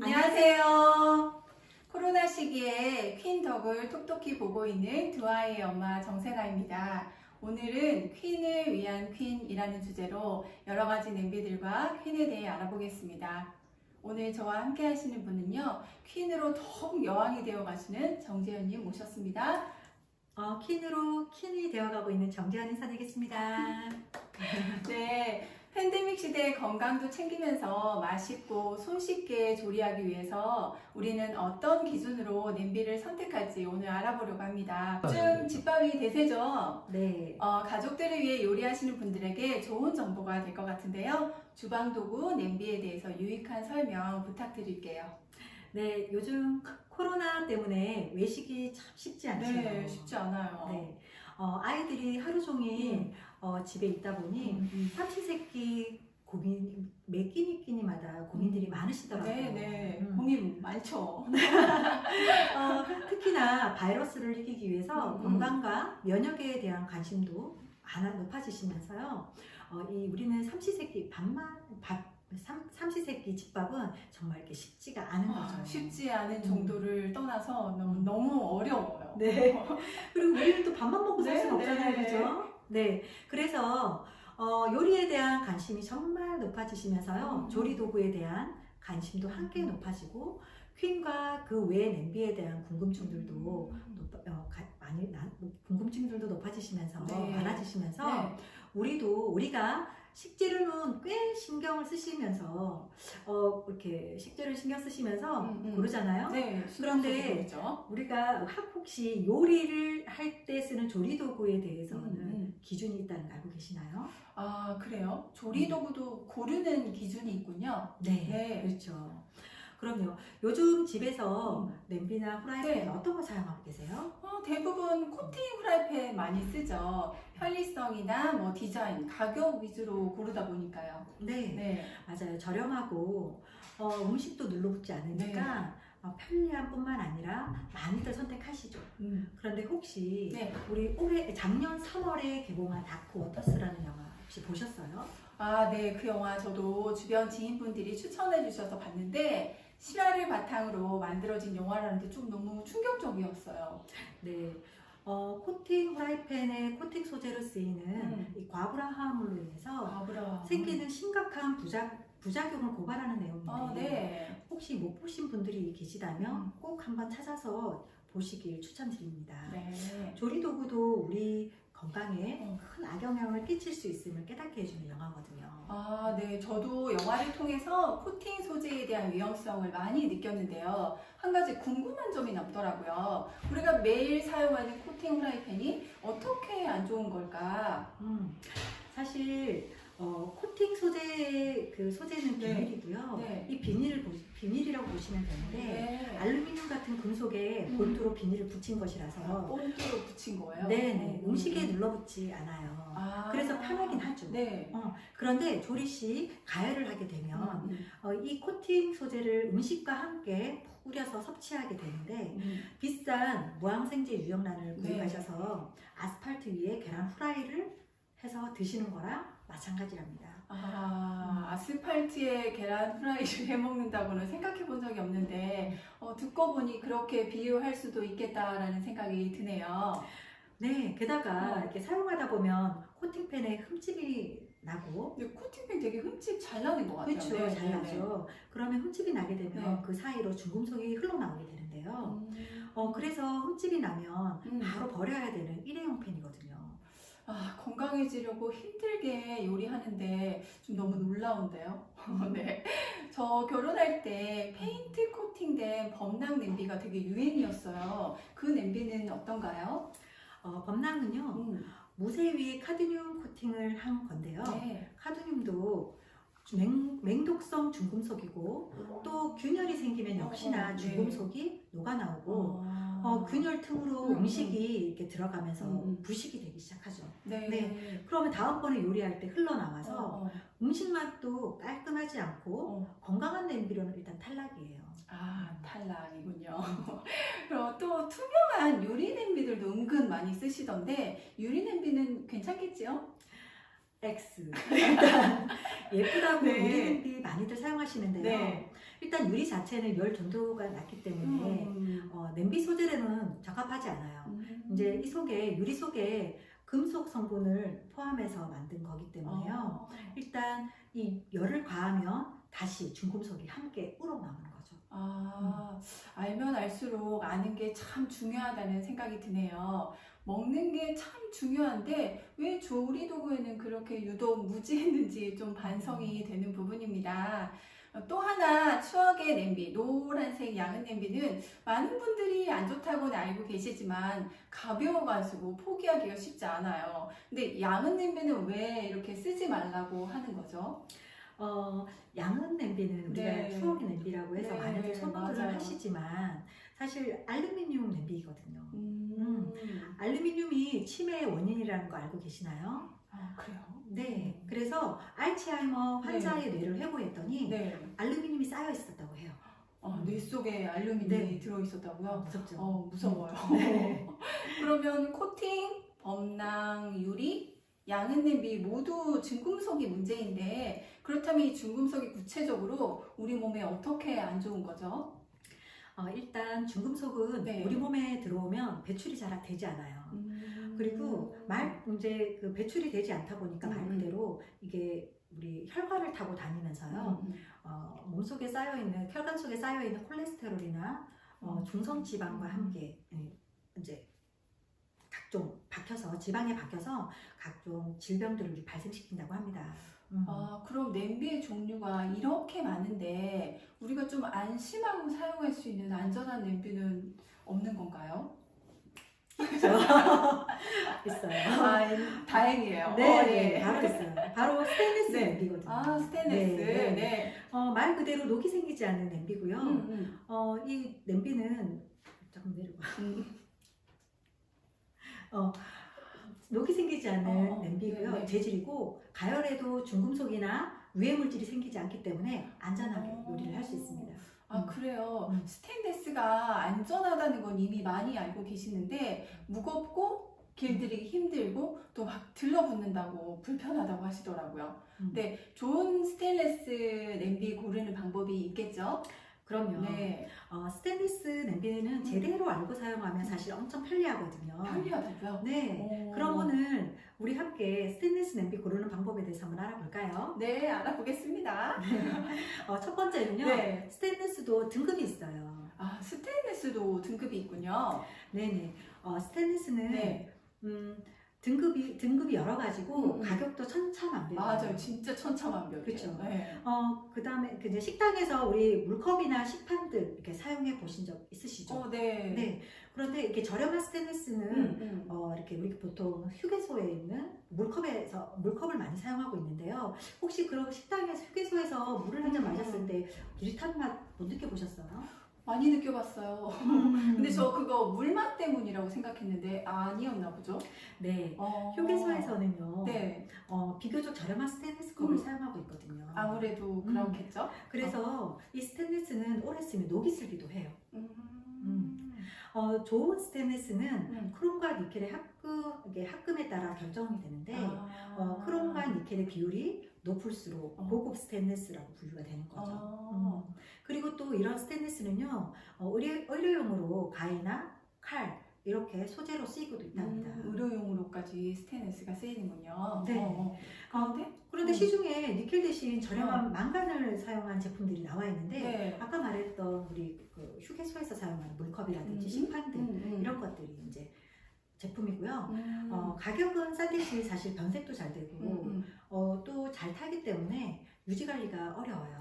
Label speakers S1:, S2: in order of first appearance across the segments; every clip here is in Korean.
S1: 안녕하세요. 코로나 시기에 퀸 덕을 톡톡히 보고 있는 두 아이의 엄마 정세라입니다. 오늘은 퀸을 위한 퀸이라는 주제로 여러 가지 냄비들과 퀸에 대해 알아보겠습니다. 오늘 저와 함께 하시는 분은요, 퀸으로 더욱 여왕이 되어 가시는 정재현님 모셨습니다.
S2: 퀸으로 퀸이 되어가고 있는 정재현 인사드리겠습니다.
S1: 네, 팬데믹 시대의 건강도 챙기면서 맛있고 손쉽게 조리하기 위해서 우리는 어떤 기준으로 냄비를 선택할지 오늘 알아보려고 합니다. 요즘 집밥이 대세죠?
S2: 네.
S1: 가족들을 위해 요리하시는 분들에게 좋은 정보가 될 것 같은데요. 주방도구, 냄비에 대해서 유익한 설명 부탁드릴게요.
S2: 네, 요즘 코로나 때문에 외식이 참 쉽지 않죠.
S1: 네, 쉽지 않아요.
S2: 네. 아이들이 하루 종일 집에 있다 보니 삼시세끼 고민, 매 끼니마다 고민들이 많으시더라고요.
S1: 네, 고민 많죠.
S2: 특히나 바이러스를 이기기 위해서
S1: 음.
S2: 건강과 면역에 대한 관심도 높아지시면서요. 우리는 삼시세끼 집밥은 정말 이렇게 쉽지가 않은 거죠.
S1: 쉽지 않은 정도를 떠나서 너무 어려워요.
S2: 네. 그리고 우리는 또 밥만 먹고 살
S1: 네,
S2: 수는 없잖아요,
S1: 네.
S2: 그죠? 네. 그래서 요리에 대한 관심이 정말 높아지시면서요. 조리 도구에 대한 관심도 함께 높아지고 퀸과 그 외 냄비에 대한 궁금증들도 궁금증들도 높아지시면서
S1: 네.
S2: 많아지시면서
S1: 네.
S2: 우리가 식재료는 꽤 신경을 쓰시면서 이렇게 식재료 신경 쓰시면서 고르잖아요.
S1: 네,
S2: 그런데
S1: 그렇죠.
S2: 우리가 혹시 요리를 할 때 쓰는 조리 도구에 대해서는 기준이 있다는 거 알고 계시나요?
S1: 아, 그래요? 조리 도구도 고르는 기준이 있군요.
S2: 네,
S1: 네.
S2: 그렇죠. 그럼요. 요즘 집에서 냄비나 후라이팬
S1: 네.
S2: 어떤 거 사용하고 계세요?
S1: 대부분 코팅 후라이팬 많이 쓰죠. 편리성이나 뭐 디자인, 가격 위주로 고르다 보니까요.
S2: 네,
S1: 네.
S2: 맞아요. 저렴하고 음식도 눌러붙지 않으니까 편리한 뿐만 아니라 많이들 선택하시죠. 그런데 혹시
S1: 네.
S2: 우리 작년 3월에 개봉한 다크 워터스라는 영화 혹시 보셨어요?
S1: 아, 네. 그 영화 저도 주변 지인분들이 추천해 주셔서 봤는데 실화를 바탕으로 만들어진 영화라는데 좀 너무 충격적이었어요.
S2: 네. 코팅 후라이팬의 코팅 소재로 쓰이는 이 과불화합물로 인해서 생기는 심각한 부작용을 고발하는 내용인데
S1: 네.
S2: 혹시 못 보신 분들이 계시다면 꼭 한번 찾아서 보시길 추천드립니다.
S1: 네.
S2: 조리도구도 우리 건강에 큰 악영향을 끼칠 수 있음을 깨닫게 해주는 영화거든요.
S1: 아, 네. 저도 영화를 통해서 코팅 소재에 대한 위험성을 많이 느꼈는데요. 한 가지 궁금한 점이 남더라고요. 우리가 매일 사용하는 코팅 프라이팬이 어떻게 안 좋은 걸까?
S2: 사실 코팅 소재의 그 소재는
S1: 네.
S2: 비닐이고요.
S1: 네.
S2: 이 비닐이라고 보시면 되는데
S1: 네.
S2: 알루미늄 같은 금속에 본드로 비닐을 붙인 것이라서
S1: 본드로 붙인 거예요?
S2: 네네 음식에 눌러붙지 않아요. 그래서 편하긴 하죠.
S1: 네.
S2: 그런데 조리 시 가열을 하게 되면 이 코팅 소재를 음식과 함께 뿌려서 섭취하게 되는데 비싼 무항생제 유영란을
S1: 네.
S2: 구입하셔서 아스팔트 위에 계란 후라이를 해서 드시는 거랑 마찬가지랍니다.
S1: 아스팔트에 계란 프라이를 해 먹는다고는 생각해 본 적이 없는데 듣고 보니 그렇게 비유할 수도 있겠다라는 생각이 드네요.
S2: 네, 게다가 이렇게 사용하다 보면 코팅팬에 흠집이 나고
S1: 근데 코팅팬 되게 흠집 잘 나는 것 같아요.
S2: 그렇죠,
S1: 네,
S2: 잘
S1: 네,
S2: 나죠. 그러면 흠집이 나게 되면
S1: 네.
S2: 그 사이로 중금속이 흘러나오게 되는데요.
S1: 네.
S2: 그래서 흠집이 나면 바로 버려야 되는 일회용 팬이거든요.
S1: 건강해지려고 힘들게 요리하는데 좀 너무 놀라운데요. 네. 저 결혼할 때 페인트 코팅된 범랑 냄비가 되게 유행이었어요. 그 냄비는 어떤가요?
S2: 범랑은요, 무쇠 위에 카드뮴 코팅을 한 건데요.
S1: 네.
S2: 카드뮴도 맹독성 중금속이고 또 균열이 생기면 역시나
S1: 네.
S2: 중금속이 녹아나오고 균열 틈으로
S1: 음.
S2: 음식이 이렇게 들어가면서 부식이 되기 시작하죠.
S1: 네.
S2: 네. 그러면 다음번에 요리할 때 흘러나와서 음식 맛도 깔끔하지 않고 건강한 냄비로는 일단 탈락이에요.
S1: 탈락이군요. 그럼 또 투명한 유리 냄비들도 은근 많이 쓰시던데 유리 냄비는 괜찮겠지요?
S2: X. 일단 예쁘다고
S1: 네.
S2: 유리 냄비 많이들 사용하시는데요.
S1: 네.
S2: 일단 유리 자체는 열 전도가 낮기 때문에 냄비 소재로는 적합하지 않아요. 이제 이 속에 유리 속에 금속 성분을 포함해서 만든 거기 때문에요. 일단 이 열을 가하면 다시 중금속이 함께 우러나오는 거죠.
S1: 알면 알수록 아는 게 참 중요하다는 생각이 드네요. 먹는 게 참 중요한데 왜 조리 도구에는 그렇게 유독 무지했는지 좀 반성이 되는 부분입니다. 또 하나 추억의 냄비, 노란색 양은 냄비는 많은 분들이 안 좋다고는 알고 계시지만 가벼워가지고 포기하기가 쉽지 않아요. 근데 양은 냄비는 왜 이렇게 쓰지 말라고 하는 거죠?
S2: 양은 냄비는 우리가
S1: 네.
S2: 추억의 냄비라고 해서
S1: 네,
S2: 많이들 선호를
S1: 맞아요.
S2: 하시지만 사실 알루미늄 냄비거든요. 알루미늄이 치매의 원인이라는 거 알고 계시나요?
S1: 그래요?
S2: 네. 그래서 알츠하이머 환자의 뇌를 해부했더니
S1: 네.
S2: 알루미늄이 쌓여 있었다고 해요.
S1: 뇌 속에 알루미늄이
S2: 네.
S1: 들어있었다고요?
S2: 무섭죠?
S1: 무서워요.
S2: 네.
S1: 그러면 코팅, 범랑, 유리, 양은 냄비 모두 중금속이 문제인데 그렇다면 이 중금속이 구체적으로 우리 몸에 어떻게 안 좋은 거죠?
S2: 일단 중금속은
S1: 네.
S2: 우리 몸에 들어오면 배출이 잘 되지 않아요. 그리고 이제 그 배출이 되지 않다 보니까 말 그대로 이게 우리 혈관을 타고 다니면서요. 몸속에 쌓여 있는 혈관 속에 쌓여 있는 콜레스테롤이나 중성 지방과 함께 이제 각종 박혀서 지방에 박혀서 각종 질병들을 발생시킨다고 합니다.
S1: 그럼 냄비의 종류가 이렇게 많은데 우리가 좀 안심하고 사용할 수 있는 안전한 냄비는 없는 건가요?
S2: 있어요.
S1: 다행이에요.
S2: 네, 바로 있어요. 바로 스테인리스
S1: 네.
S2: 냄비거든요.
S1: 스테인리스.
S2: 네.
S1: 네.
S2: 말 그대로 녹이 생기지 않는 냄비고요. 이 냄비는 조금 내려봐. 녹이 생기지 않는 냄비고요.
S1: 네.
S2: 재질이고 가열에도 중금속이나 유해 물질이 생기지 않기 때문에 안전하게 요리를 할 수 있습니다.
S1: 그래요. 스테인리스가 안전하다는 건 이미 많이 알고 계시는데 무겁고 길들이기 힘들고 또 막 들러붙는다고 불편하다고 하시더라고요. 근데 좋은 스테인리스 냄비 고르는 방법이 있겠죠?
S2: 그럼요.
S1: 네.
S2: 스테인리스 냄비는 제대로 알고 사용하면 사실 엄청 편리하거든요.
S1: 편리하다고요?
S2: 네. 그럼 오늘 우리 함께 스테인리스 냄비 고르는 방법에 대해서 한번 알아볼까요?
S1: 네, 알아보겠습니다.
S2: 첫 번째는요.
S1: 네.
S2: 스테인리스도 등급이 있어요.
S1: 스테인리스도 등급이 있군요.
S2: 네네. 스테인리스는
S1: 네.
S2: 등급이 여러 가지고 가격도 천차만별이에요.
S1: 맞아요, 진짜 천차만별이에요.
S2: 그렇죠.
S1: 네.
S2: 그다음에 이제 식당에서 우리 물컵이나 식판들 이렇게 사용해 보신 적 있으시죠?
S1: 네.
S2: 네. 그런데 이렇게 저렴한 스테인리스는 이렇게 우리 보통 휴게소에 있는 물컵을 많이 사용하고 있는데요. 혹시 그런 식당에서 휴게소에서 물을 한 잔 마셨을 때 비릿한 맛 못 느껴보셨어요?
S1: 많이 느껴봤어요. 근데 저 그거 물맛 때문이라고 생각했는데 아니었나 보죠?
S2: 네. 휴게소에서는요.
S1: 네.
S2: 비교적 저렴한 스테인리스 컵을 사용하고 있거든요.
S1: 아무래도 그렇겠죠?
S2: 그래서 이 스테인리스는 오래 쓰면 녹이 슬기도 해요. 좋은 스테인리스는 크롬과 니켈의 합금에 따라 결정이 되는데 크롬과 니켈의 비율이 높을수록 고급 스테인리스라고 분류가 되는 거죠. 그리고 또 이런 스테인리스는요 의료용으로 가위나 칼 이렇게 소재로 쓰이고도 있답니다.
S1: 의료용으로까지 스테인리스가 쓰이는군요.
S2: 네. 그런데 시중에 니켈 대신 저렴한 망간을 사용한 제품들이 나와 있는데
S1: 네.
S2: 아까 말했던 우리 그 휴게소에서 사용하는 물컵이라든지 식판들 이런 것들이 이제 제품이고요. 가격은 싼 대신 사실 변색도 잘 되고 또 잘 타기 때문에 유지 관리가 어려워요.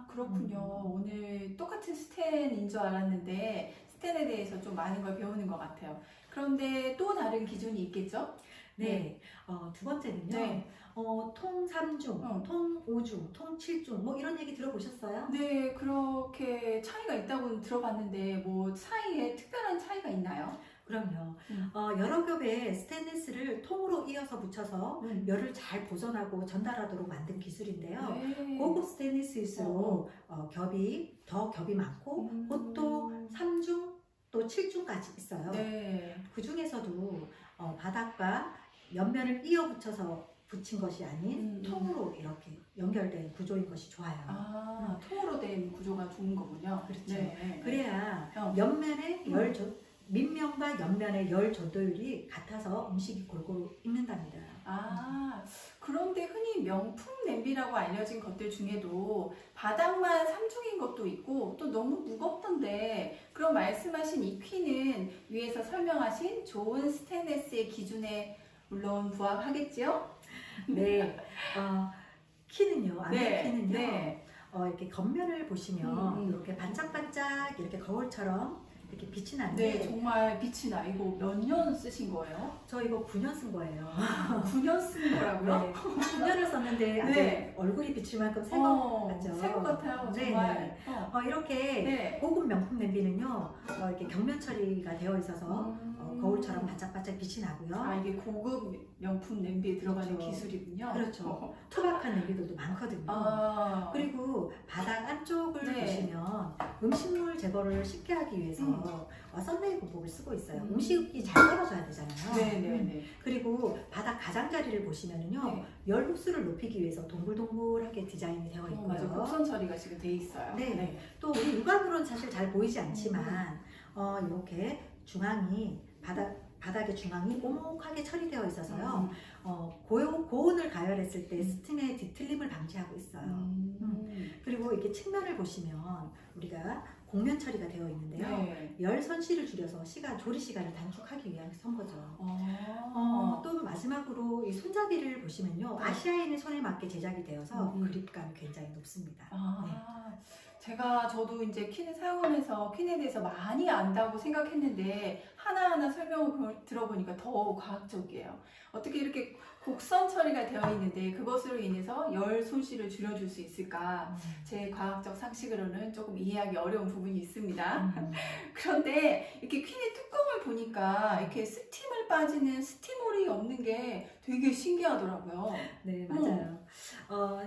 S1: 그렇군요. 오늘 똑같은 스텐인 줄 알았는데 스텐에 대해서 좀 많은 걸 배우는 것 같아요. 그런데 또 다른 기준이 있겠죠?
S2: 네. 두 번째는요.
S1: 네.
S2: 통 3중, 통 5중, 통 7중 뭐 이런 얘기 들어보셨어요?
S1: 네, 그렇게 차이가 있다고는 들어봤는데 뭐 사이에 특별한 차이가 있나요?
S2: 그럼요. 여러 겹의 스테인리스를 통으로 이어서 붙여서 열을 잘 보존하고 전달하도록 만든 기술인데요.
S1: 네.
S2: 고급 스테인리스일수록 겹이 많고 보통 3중 또 7중까지 있어요.
S1: 네.
S2: 그 중에서도 바닥과 옆면을 이어 붙여서 붙인 것이 아닌
S1: 음.
S2: 통으로 이렇게 연결된 구조인 것이 좋아요.
S1: 아, 통으로 된 구조가 좋은 거군요.
S2: 그렇죠.
S1: 네.
S2: 그래야
S1: 어.
S2: 옆면에 밑면과 옆면의 열 전도율이 같아서 음식이 골고루 익는답니다.
S1: 아, 그런데 흔히 명품 냄비라고 알려진 것들 중에도 바닥만 삼중인 것도 있고 또 너무 무겁던데, 그럼 말씀하신 이 퀸은 위에서 설명하신 좋은 스테인레스의 기준에 물론 부합하겠지요?
S2: 네, 키는요, 안에
S1: 네,
S2: 키는요,
S1: 네.
S2: 이렇게 겉면을 보시면
S1: 음.
S2: 이렇게 반짝반짝 이렇게 거울처럼 이렇게 빛이 나는데,
S1: 네, 정말 빛이 나. 이거 몇 년 쓰신 거예요?
S2: 저 이거 9년 쓴 거예요.
S1: 9년 쓴 거라고요?
S2: 네, 9년을 썼는데 아직
S1: 네.
S2: 얼굴이 비칠 만큼 새 것 같죠?
S1: 새것 같아요,
S2: 네,
S1: 정말.
S2: 네. 이렇게
S1: 네.
S2: 고급 명품 냄비는요, 이렇게 경면 처리가 되어 있어서 거울처럼 반짝반짝 빛이 나고요.
S1: 아, 이게 고급 명품 냄비에 들어가는
S2: 그렇죠.
S1: 기술이군요.
S2: 그렇죠. 투박한 냄비들도 많거든요.
S1: 아,
S2: 그리고 바닥 안쪽을
S1: 네.
S2: 보시면 음식물 제거를 쉽게 하기 위해서 썬레이 공법을 쓰고 있어요.
S1: 음.
S2: 음식이 잘 떨어져야 되잖아요.
S1: 네네네.
S2: 그리고 바닥 가장자리를 보시면은요,
S1: 네.
S2: 열 흡수를 높이기 위해서 동글동글하게 디자인이 되어 있고요.
S1: 맞아, 곡선 처리가 지금 돼 있어요.
S2: 네. 또 우리 육안으로는 사실 잘 보이지 않지만 이렇게 중앙이 바닥의 중앙이 오목하게 처리되어 있어서요. 고온을 가열했을 때 스팀의 뒤틀림을 방지하고 있어요. 그리고 이렇게 측면을 보시면 우리가 곡면 처리가 되어 있는데요.
S1: 네.
S2: 열 선실을 줄여서 조리 시간을 단축하기 위한 선 거죠. 또 마지막으로 이 손잡이를 보시면요,
S1: 네.
S2: 아시아인의 손에 맞게 제작이 되어서 그립감이 굉장히 높습니다.
S1: 저도 이제 퀸을 사용하면서 퀸에 대해서 많이 안다고 생각했는데 하나하나 설명을 들어보니까 더 과학적이에요. 어떻게 이렇게 곡선 처리가 되어 있는데 그것으로 인해서 열 손실을 줄여줄 수 있을까? 제 과학적 상식으로는 조금 이해하기 어려운 부분이 있습니다. 그런데 이렇게 퀸의 뚜껑을 보니까 이렇게 스팀을 빠지는 스티몰이 없는 게 되게 신기하더라고요.
S2: 네, 맞아요.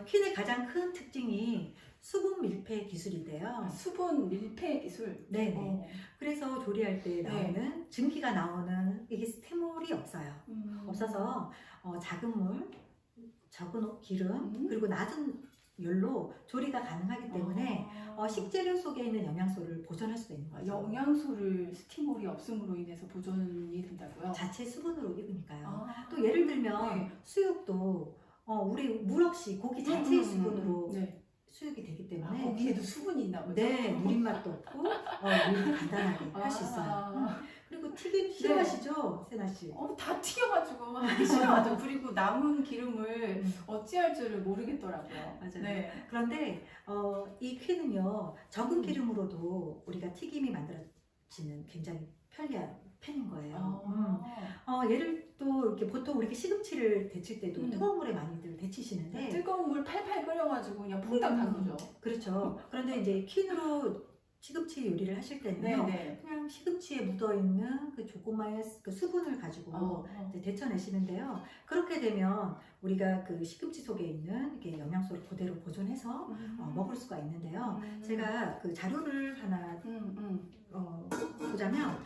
S2: 퀸의 가장 큰 특징이 수분 밀폐 기술인데요.
S1: 수분 밀폐 기술.
S2: 네. 그래서 조리할 때 나오는 증기가 나오는 이게 스테몰이 없어요. 없어서 작은 물, 적은 기름, 그리고 낮은 열로 조리가 가능하기 때문에 식재료 속에 있는 영양소를 보존할 수도 있는 거죠.
S1: 영양소를 스티몰이 없음으로 인해서 보존이 된다고요?
S2: 자체 수분으로 익으니까요.
S1: 아,
S2: 또 예를 들면
S1: 네.
S2: 수육도 우리 물 없이 고기 자체의 수분으로
S1: 네.
S2: 수육이 되기 때문에
S1: 고기에도 수분이 있나 보죠?
S2: 네, 누린맛도 없고 요리 간단하게 할 수 있어요. 그리고 튀김 싫어하시죠, 세나 씨?
S1: 다 튀겨가지고 하기 싫어하죠. 그리고 남은 기름을 어찌할 줄을 모르겠더라고요.
S2: 맞아요.
S1: 네.
S2: 그런데 이 퀸은요, 적은 기름으로도 우리가 튀김이 만들어지는 굉장히 편리한 팬인 거예요. 얘를 또 이렇게 보통 우리 시금치를 데칠 때도 뜨거운 물에 많이들 데치시는데
S1: 뜨거운 물 팔팔 끓여가지고 그냥 퐁당 담그죠.
S2: 그렇죠. 그런데 이제 퀸으로 시금치 요리를 하실 때는요, 그냥 시금치에 묻어있는 그 조그마한 그 수분을 가지고 이제 데쳐내시는데요. 그렇게 되면 우리가 그 시금치 속에 있는 이렇게 영양소를 그대로 보존해서 먹을 수가 있는데요. 제가 그 자료를 하나 보자면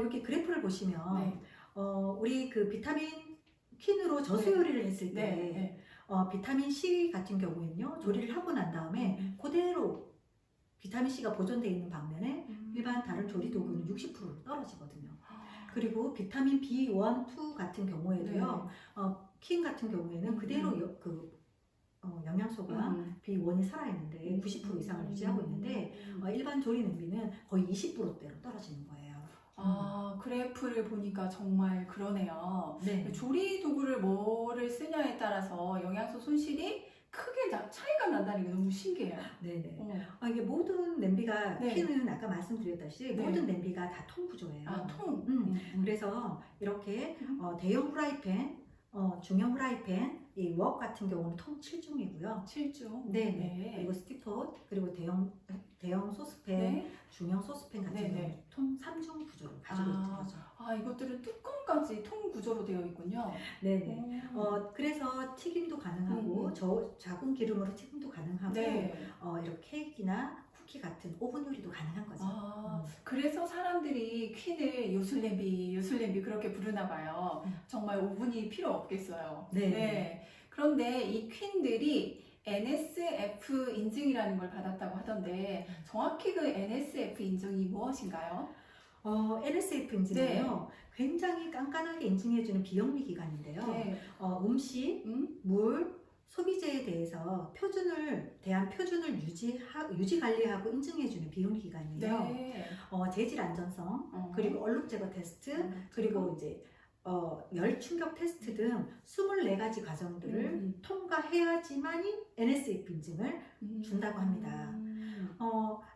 S2: 여기 그래프를 보시면 우리 그 비타민 퀸으로 저수 요리를 했을 때 비타민 C 같은 경우에는요, 조리를 하고 난 다음에 그대로 비타민 C가 보존되어 있는 반면에 일반 다른 조리 도구는 60% 떨어지거든요. 그리고 비타민 B1, 2 같은 경우에도요, 퀸 같은 경우에는 그대로 영양소가 B1이 살아있는데 90% 이상을 유지하고 있는데 일반 조리 냄비는 거의 20%대로 떨어지는 거예요.
S1: 그래프를 보니까 정말 그러네요.
S2: 네.
S1: 조리 도구를 뭐를 쓰냐에 따라서 영양소 손실이 크게 차이가 난다는 게 너무 신기해요.
S2: 네네. 이게 모든 냄비가 퀸은 아까 말씀드렸다시피 모든 냄비가 다 통 구조예요.
S1: 통.
S2: 그래서 이렇게 대형 후라이팬, 중형 후라이팬, 이 웍 같은 경우는 통 7중이고요.
S1: 7중.
S2: 네네. 그리고 스티폿, 그리고 대형 소스팬, 중형 소스팬 같은 경우는 통 3중 구조를 가지고 있는 거죠.
S1: 이것들은 뚜껑까지 통 구조로 되어 있군요.
S2: 네네. 그래서 튀김도 가능하고 작은 기름으로 튀김도 가능하고 이렇게 케이크나 쿠키 같은 오븐 요리도 가능한 거죠.
S1: 그래서 사람들이 퀸을 요술 냄비 그렇게 부르나 봐요. 정말 오븐이 필요 없겠어요.
S2: 네.
S1: 그런데 이 퀸들이 NSF 인증이라는 걸 받았다고 하던데 정확히 그 NSF 인증이 무엇인가요?
S2: NSF 인증은요, 굉장히 깐깐하게 인증해주는 비영리 기관인데요. 음식, 물, 소비재에 대해서 대한 표준을 유지 관리하고 인증해주는 비영리 기관이에요. 재질 안전성, 그리고 얼룩 제거 테스트, 그리고 이제 열 충격 테스트 등 24가지 과정들을 통과해야지만이 NSF 인증을 준다고 합니다.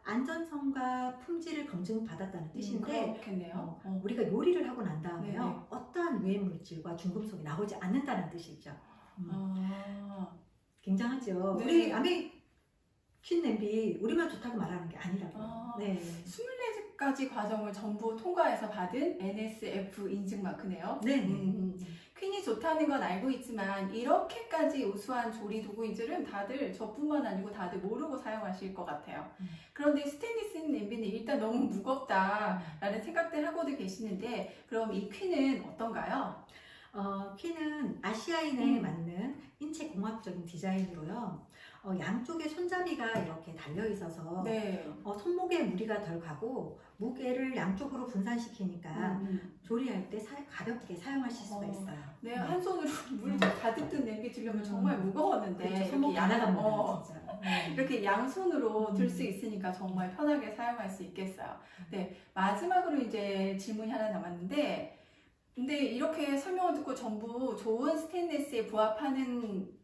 S2: 안전성과 품질을 검증받았다는 뜻인데
S1: 그렇겠네요.
S2: 우리가 요리를 하고 난 다음에요, 어떠한 유해 물질과 중금속이 나오지 않는다는 뜻이죠. 굉장하죠.
S1: 네.
S2: 우리 퀸 냄비 우리만 좋다고 말하는 게 아니라고요.
S1: 24가지 과정을 전부 통과해서 받은 NSF 인증 마크네요. 퀸이 좋다는 건 알고 있지만 이렇게까지 우수한 조리 도구인지는 다들 저뿐만 아니고 다들 모르고 사용하실 것 같아요. 그런데 스테인리스 냄비는 일단 너무 무겁다라는 생각들 하고도 계시는데 그럼 이 퀸은 어떤가요?
S2: 퀸은 아시아인에 맞는 인체 공학적인 디자인으로요. 양쪽에 손잡이가 이렇게 달려 있어서 손목에 무리가 덜 가고 무게를 양쪽으로 분산시키니까 조리할 때 가볍게 사용하실 수가 있어요.
S1: 한 손으로 물을 가득 든 냄비 들려면 정말 무거웠는데
S2: 그렇죠. 손목 다 나갑니다, 진짜.
S1: 이렇게 양손으로 들 수 있으니까 정말 편하게 사용할 수 있겠어요. 마지막으로 이제 질문이 하나 남았는데 근데 이렇게 설명을 듣고 전부 좋은 스테인리스에 부합하는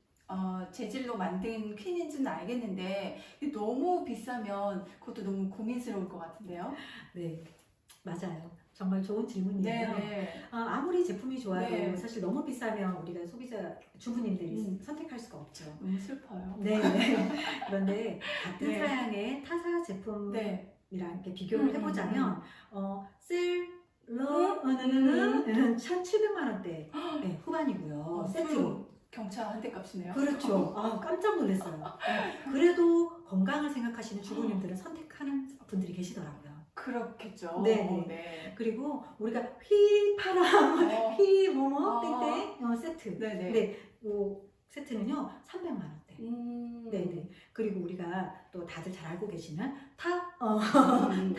S1: 재질로 만든 퀸인 줄은 알겠는데 너무 비싸면 그것도 너무 고민스러울 것 같은데요?
S2: 네, 맞아요. 정말 좋은 질문이에요. 아무리 제품이 좋아도 사실 너무 비싸면 우리가 소비자 주부님들이 선택할 수가 없죠.
S1: 너무 슬퍼요.
S2: 그런데 같은 사양의 타사 제품이랑 이렇게 비교를 해보자면 셀러는 1,700만 원대 후반이고요. 세트로.
S1: 경차 한 대 값이네요.
S2: 그렇죠. 깜짝 놀랐어요. 그래도 건강을 생각하시는 주부님들은 선택하는 분들이 계시더라고요.
S1: 그렇겠죠.
S2: 그리고 우리가 휘파람, 휘뭐뭐 땡땡 세트. 세트는요 300만 원대. 그리고 우리가 또 다들 잘 알고 계시는 타어는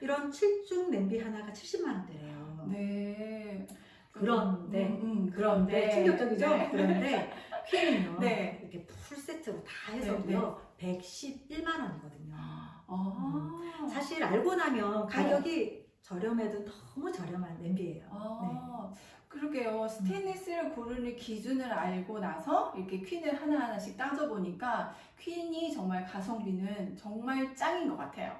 S2: 이런 7중 냄비 하나가 70만 원대래요. 그런데 충격적이죠? 그런데 퀸은요 이렇게 풀 세트로 다 해서요 111만 원이거든요. 사실 알고 나면 가격이 저렴해도 너무 저렴한 냄비예요.
S1: 그러게요. 스테인리스를 고르는 기준을 알고 나서 이렇게 퀸을 하나하나씩 따져보니까 퀸이 정말 가성비는 정말 짱인 것 같아요.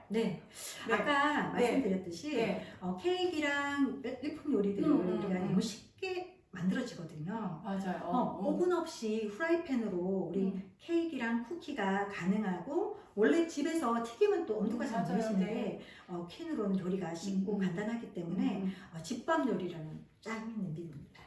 S2: 아까 말씀드렸듯이 케이크랑 일품 요리들을 우리가 너무 쉽게 만들어지거든요.
S1: 맞아요.
S2: 오븐 없이 후라이팬으로 우리 케이크랑 쿠키가 가능하고 원래 집에서 튀김은 또 엄두가 잘 안 나시는데 퀸으로는 요리가 쉽고 간단하기 때문에 집밥 요리라는 짱인 냄비입니다.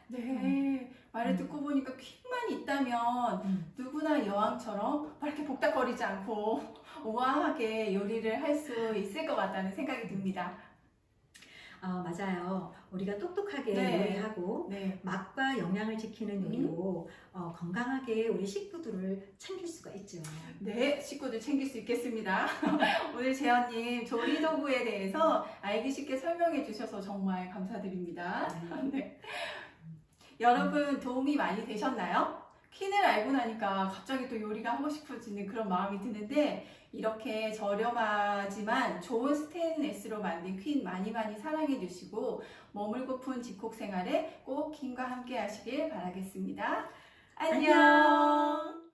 S1: 말을 듣고 보니까 퀸만 있다면 누구나 여왕처럼 이렇게 복닥거리지 않고 우아하게 요리를 할 수 있을 것 같다는 생각이 듭니다.
S2: 맞아요. 우리가 똑똑하게 요리하고 맛과 영양을 지키는 요리로 건강하게 우리 식구들을 챙길 수가 있죠.
S1: 식구들 챙길 수 있겠습니다. 오늘 재현님 조리 도구에 대해서 알기 쉽게 설명해 주셔서 정말 감사드립니다. 여러분 도움이 많이 되셨나요? 퀸을 알고 나니까 갑자기 또 요리가 하고 싶어지는 그런 마음이 드는데 이렇게 저렴하지만 좋은 스테인리스로 만든 퀸 많이 사랑해 주시고 머물고픈 집콕 생활에 꼭 퀸과 함께 하시길 바라겠습니다. 안녕.